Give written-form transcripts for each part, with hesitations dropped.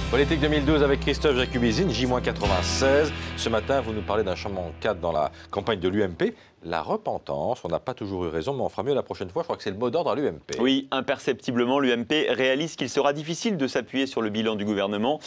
Politique 2012 avec Christophe Jacubizine, J-96. Ce matin, vous nous parlez d'un changement de cadre dans la campagne de l'UMP. La repentance, on n'a pas toujours eu raison, mais on fera mieux la prochaine fois. Je crois que c'est le mot d'ordre à l'UMP. Oui, imperceptiblement, l'UMP réalise qu'il sera difficile de s'appuyer sur le bilan du gouvernement.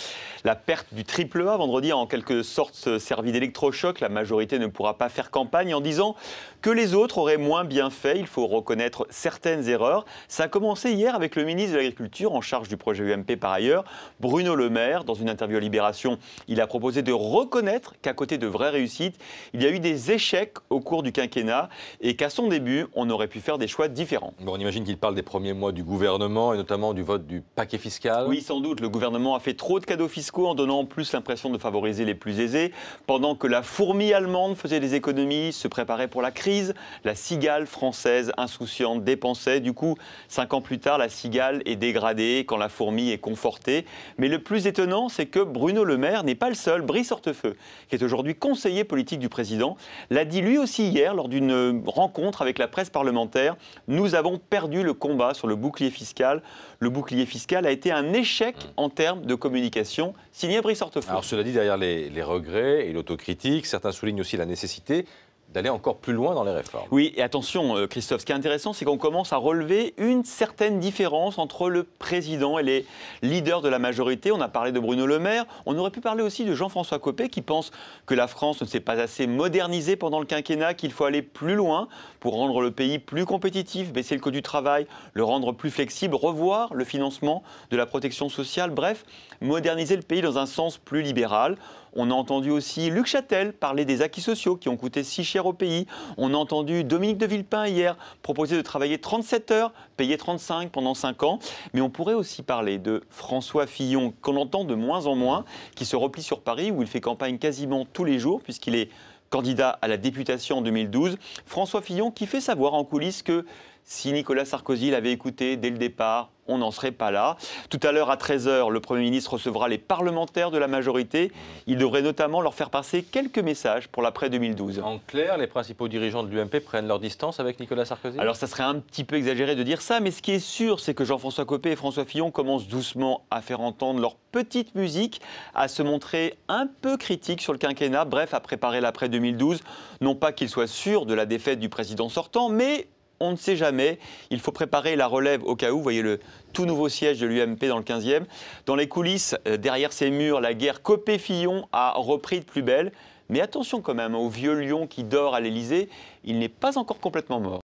La perte du triple A vendredi a en quelque sorte servi d'électrochoc. La majorité ne pourra pas faire campagne en disant que les autres auraient moins bien fait. Il faut reconnaître certaines erreurs. Ça a commencé hier avec le ministre de l'Agriculture, en charge du projet UMP par ailleurs, Bruno Le Maire. Dans une interview à Libération, il a proposé de reconnaître qu'à côté de vraies réussites, il y a eu des échecs au cours du quinquennat et qu'à son début, on aurait pu faire des choix différents. Bon, on imagine qu'il parle des premiers mois du gouvernement et notamment du vote du paquet fiscal. Oui, sans doute. Le gouvernement a fait trop de cadeaux fiscaux en donnant en plus l'impression de favoriser les plus aisés. Pendant que la fourmi allemande faisait des économies, se préparait pour la crise, la cigale française insouciante dépensait. Du coup, 5 ans plus tard, la cigale est dégradée quand la fourmi est confortée. Mais le plus étonnant, c'est que Bruno Le Maire n'est pas le seul. Brice Hortefeux, qui est aujourd'hui conseiller politique du président, l'a dit lui aussi hier lors d'une rencontre avec la presse parlementaire. Nous avons perdu le combat sur le bouclier fiscal. Le bouclier fiscal a été un échec en termes de communication, signé Brice Hortefeux. Alors cela dit, derrière les regrets et l'autocritique, certains soulignent aussi la nécessité d'aller encore plus loin dans les réformes. Oui, et attention Christophe, ce qui est intéressant, c'est qu'on commence à relever une certaine différence entre le président et les leaders de la majorité. On a parlé de Bruno Le Maire, on aurait pu parler aussi de Jean-François Copé qui pense que la France ne s'est pas assez modernisée pendant le quinquennat, qu'il faut aller plus loin pour rendre le pays plus compétitif, baisser le coût du travail, le rendre plus flexible, revoir le financement de la protection sociale, bref, moderniser le pays dans un sens plus libéral. On a entendu aussi Luc Châtel parler des acquis sociaux qui ont coûté si cher au pays. On a entendu Dominique de Villepin hier proposer de travailler 37 heures, payer 35 pendant 5 ans. Mais on pourrait aussi parler de François Fillon, qu'on entend de moins en moins, qui se replie sur Paris, où il fait campagne quasiment tous les jours, puisqu'il est candidat à la députation en 2012. François Fillon qui fait savoir en coulisses que si Nicolas Sarkozy l'avait écouté dès le départ, on n'en serait pas là. Tout à l'heure, à 13 h, le Premier ministre recevra les parlementaires de la majorité. Il devrait notamment leur faire passer quelques messages pour l'après-2012. En clair, les principaux dirigeants de l'UMP prennent leur distance avec Nicolas Sarkozy? Alors, ça serait un petit peu exagéré de dire ça, mais ce qui est sûr, c'est que Jean-François Copé et François Fillon commencent doucement à faire entendre leur petite musique, à se montrer un peu critiques sur le quinquennat, bref, à préparer l'après-2012. Non pas qu'ils soient sûrs de la défaite du président sortant, mais on ne sait jamais. Il faut préparer la relève au cas où. Vous voyez le tout nouveau siège de l'UMP dans le 15e. Dans les coulisses, derrière ces murs, la guerre Copé-Fillon a repris de plus belle. Mais attention quand même au vieux lion qui dort à l'Élysée. Il n'est pas encore complètement mort.